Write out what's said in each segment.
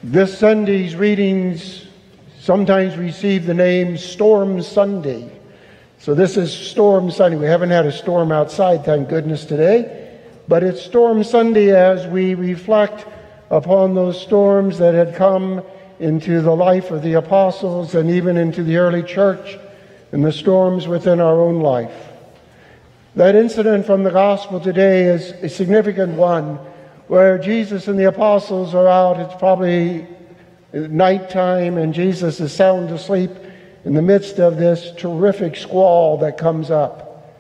This Sunday's readings sometimes receive the name Storm Sunday. So this is Storm Sunday. We haven't had a storm outside, thank goodness, today. But it's Storm Sunday as we reflect upon those storms that had come into the life of the apostles and even into the early church, and the storms within our own life. That incident from the gospel today is a significant one, where Jesus and the apostles are out. It's probably nighttime, and Jesus is sound asleep in the midst of this terrific squall that comes up.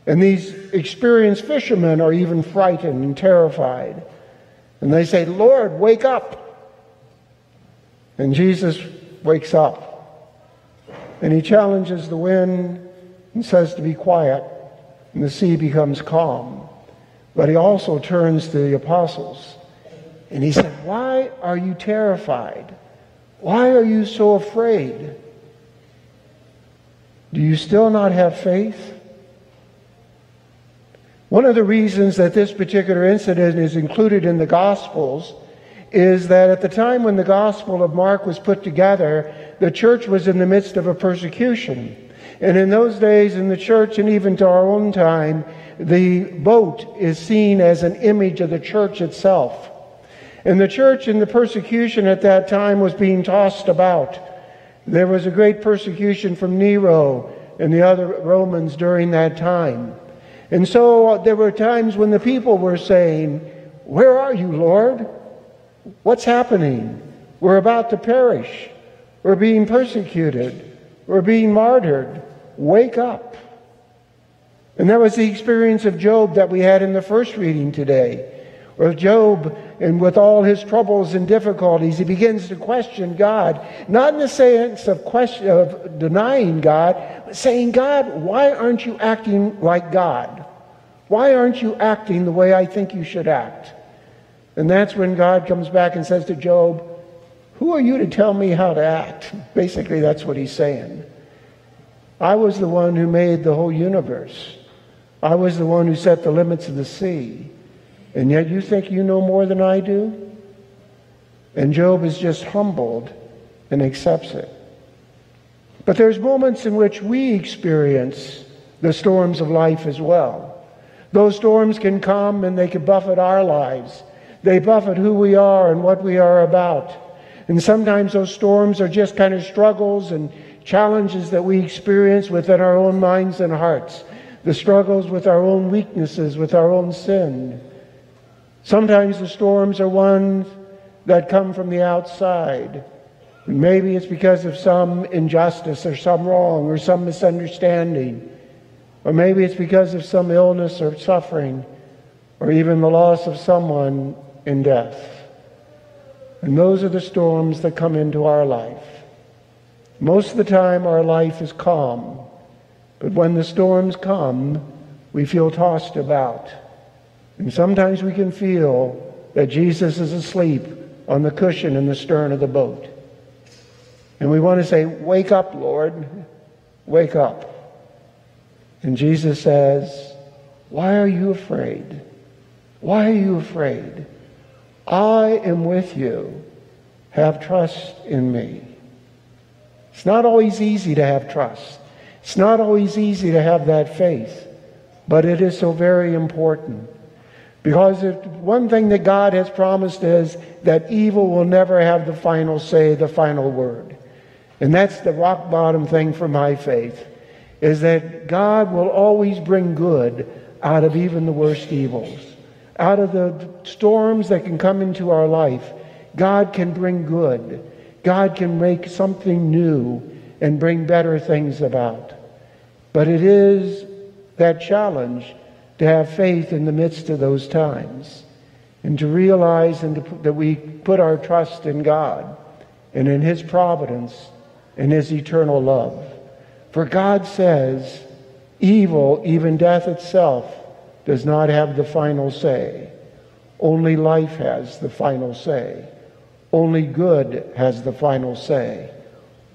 And these experienced fishermen are even frightened and terrified. And they say, "Lord, wake up." And Jesus wakes up. And he challenges the wind and says to be quiet. And the sea becomes calm. But he also turns to the apostles. And he said, "Why are you terrified? Why are you so afraid? Do you still not have faith?" One of the reasons that this particular incident is included in the Gospels is that at the time when the Gospel of Mark was put together, the church was in the midst of a persecution. And in those days in the church, and even to our own time, the boat is seen as an image of the church itself. And the church in the persecution at that time was being tossed about. There was a great persecution from Nero and the other Romans during that time. And so there were times when the people were saying, "Where are you, Lord? What's happening? We're about to perish. We're being persecuted. We're being martyred. Wake up." And that was the experience of Job that we had in the first reading today. Where Job, and with all his troubles and difficulties, he begins to question God. Not in the sense of denying God, but saying, "God, why aren't you acting like God? Why aren't you acting the way I think you should act?" And that's when God comes back and says to Job, "Who are you to tell me how to act?" Basically, that's what he's saying. I was the one who made the whole universe. I was the one who set the limits of the sea. And yet you think you know more than I do? And Job is just humbled and accepts it. But there's moments in which we experience the storms of life as well. Those storms can come and they can buffet our lives. They buffet who we are and what we are about. And sometimes those storms are just kind of struggles and challenges that we experience within our own minds and hearts. The struggles with our own weaknesses, with our own sin. Sometimes the storms are ones that come from the outside. And maybe it's because of some injustice or some wrong or some misunderstanding. Or maybe it's because of some illness or suffering or even the loss of someone in death. And those are the storms that come into our life. Most of the time our life is calm. But when the storms come, we feel tossed about. And sometimes we can feel that Jesus is asleep on the cushion in the stern of the boat. And we want to say, "Wake up, Lord. Wake up." And Jesus says, "Why are you afraid? Why are you afraid? I am with you. Have trust in me." It's not always easy to have trust. It's not always easy to have that faith. But it is so very important. Because one thing that God has promised is that evil will never have the final say, the final word. And that's the rock bottom thing for my faith, is that God will always bring good out of even the worst evils. Out of the storms that can come into our life, God can bring good. God can make something new and bring better things about. But it is that challenge to have faith in the midst of those times, and to realize that we put our trust in God and in His providence and His eternal love. For God says, evil, even death itself, does not have the final say. Only life has the final say. Only good has the final say.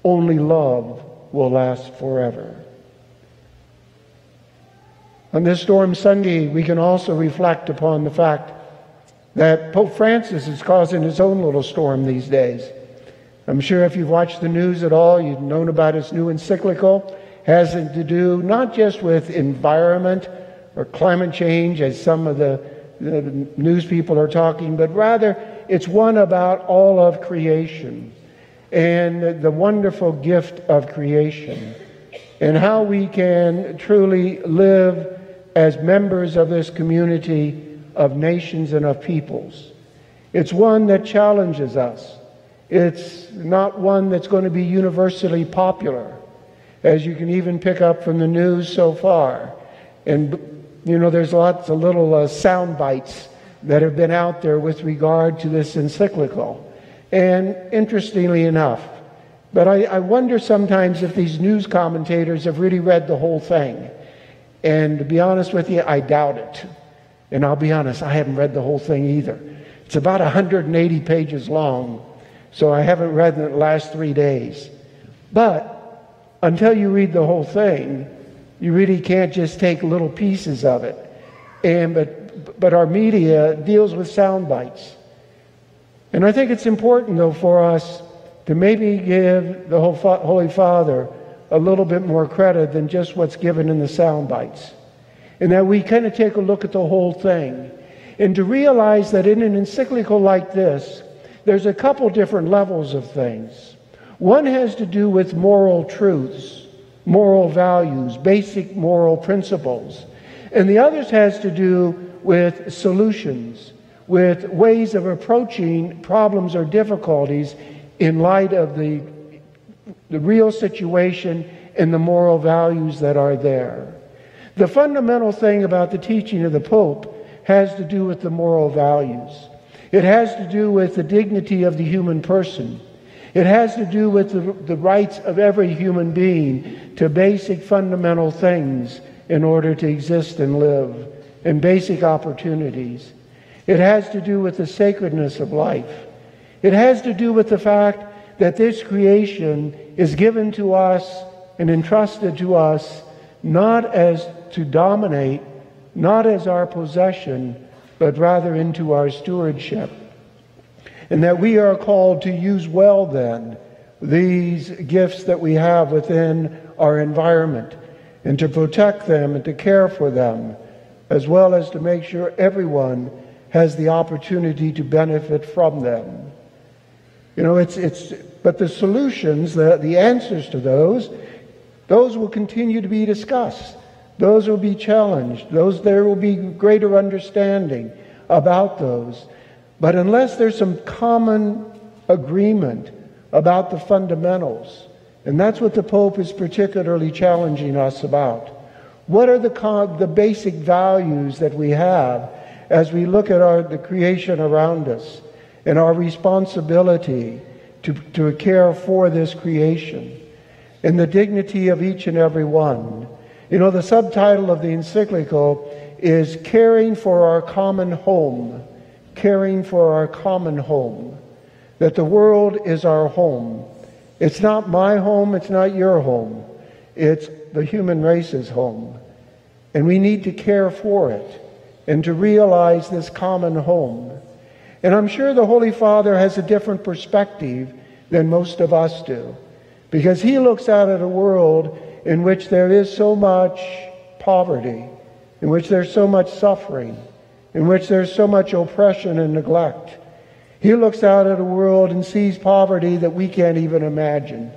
Only love will last forever. On this Storm Sunday, we can also reflect upon the fact that Pope Francis is causing his own little storm these days. I'm sure if you've watched the news at all, you've known about his new encyclical. Has to do not just with environment or climate change, as some of the news people are talking, but rather it's one about all of creation and the wonderful gift of creation and how we can truly live as members of this community of nations and of peoples. It's one that challenges us. It's not one that's going to be universally popular, as you can even pick up from the news so far. And, there's lots of little sound bites that have been out there with regard to this encyclical. And interestingly enough, but I wonder sometimes if these news commentators have really read the whole thing. And to be honest with you, I doubt it. And I'll be honest, I haven't read the whole thing either. It's about 180 pages long, so I haven't read it in the last 3 days. But until you read the whole thing, you really can't just take little pieces of it. But our media deals with sound bites. And I think it's important, though, for us to maybe give the Holy Father a little bit more credit than just what's given in the sound bites. And that we kind of take a look at the whole thing. And to realize that in an encyclical like this, there's a couple different levels of things. One has to do with moral truths, moral values, basic moral principles. And the other has to do with solutions, with ways of approaching problems or difficulties in light of the real situation and the moral values that are there. The fundamental thing about the teaching of the Pope has to do with the moral values. It has to do with the dignity of the human person. It has to do with the rights of every human being to basic fundamental things in order to exist and live, and basic opportunities. It has to do with the sacredness of life. It has to do with the fact that this creation is given to us and entrusted to us not as to dominate, not as our possession, but rather into our stewardship. And that we are called to use well then these gifts that we have within our environment, and to protect them and to care for them, as well as to make sure everyone has the opportunity to benefit from them. But the solutions, the answers to those will continue to be discussed. Those will be challenged. There will be greater understanding about those. But unless there's some common agreement about the fundamentals, and that's what the Pope is particularly challenging us about. What are the basic values that we have as we look at the creation around us and our responsibility to care for this creation and the dignity of each and every one? The subtitle of the encyclical is Caring for Our Common Home. Caring for our common home. That the world is our home. It's not my home, it's not your home. It's the human race's home. And we need to care for it and to realize this common home. And I'm sure the Holy Father has a different perspective than most of us do, because he looks out at a world in which there is so much poverty, in which there's so much suffering, in which there's so much oppression and neglect. He looks out at a world and sees poverty that we can't even imagine.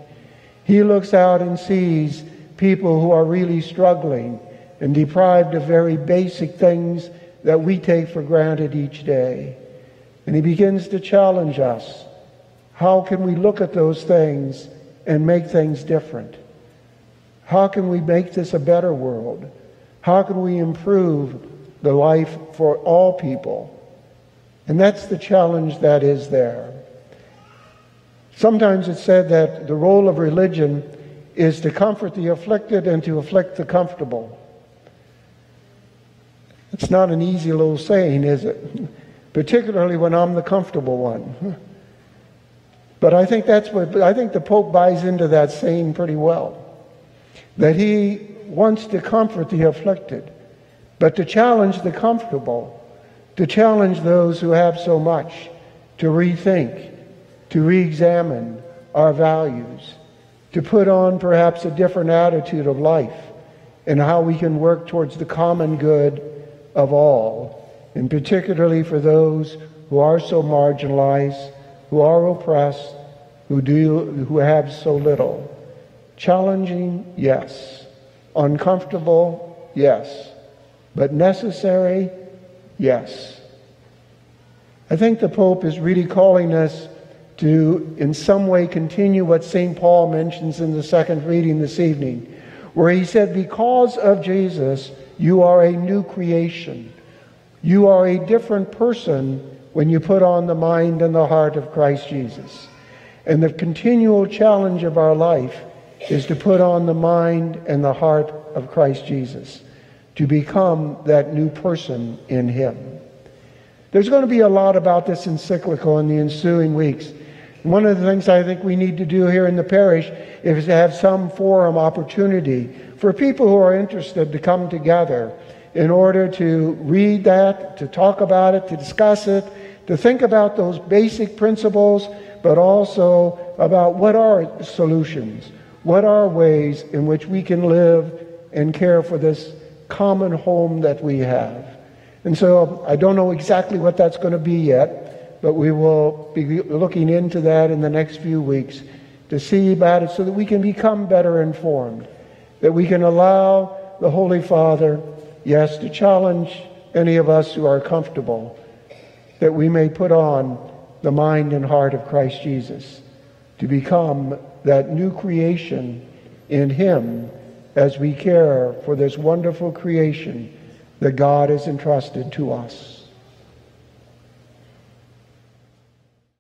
He looks out and sees people who are really struggling and deprived of very basic things that we take for granted each day. And he begins to challenge us. How can we look at those things and make things different? How can we make this a better world? How can we improve the life for all people? And that's the challenge that is there. Sometimes it's said that the role of religion is to comfort the afflicted and to afflict the comfortable. It's not an easy little saying, is it? Particularly when I'm the comfortable one. But I think the Pope buys into that saying pretty well. That he wants to comfort the afflicted, but to challenge the comfortable, to challenge those who have so much to rethink, to re-examine our values, to put on perhaps a different attitude of life and how we can work towards the common good of all, and particularly for those who are so marginalized, who are oppressed, who have so little. Challenging, yes. Uncomfortable, yes. But necessary, yes. I think the Pope is really calling us to, in some way, continue what St. Paul mentions in the second reading this evening, where he said, because of Jesus, you are a new creation. You are a different person when you put on the mind and the heart of Christ Jesus. And the continual challenge of our life is to put on the mind and the heart of Christ Jesus, to become that new person in Him. There's going to be a lot about this encyclical in the ensuing weeks. One of the things I think we need to do here in the parish is to have some forum opportunity for people who are interested to come together in order to read that, to talk about it, to discuss it, to think about those basic principles, but also about what are solutions, what are ways in which we can live and care for this common home that we have. And so I don't know exactly what that's going to be yet, but we will be looking into that in the next few weeks to see about it so that we can become better informed, that we can allow the Holy Father, yes, to challenge any of us who are comfortable, that we may put on the mind and heart of Christ Jesus, to become that new creation in Him as we care for this wonderful creation that God has entrusted to us.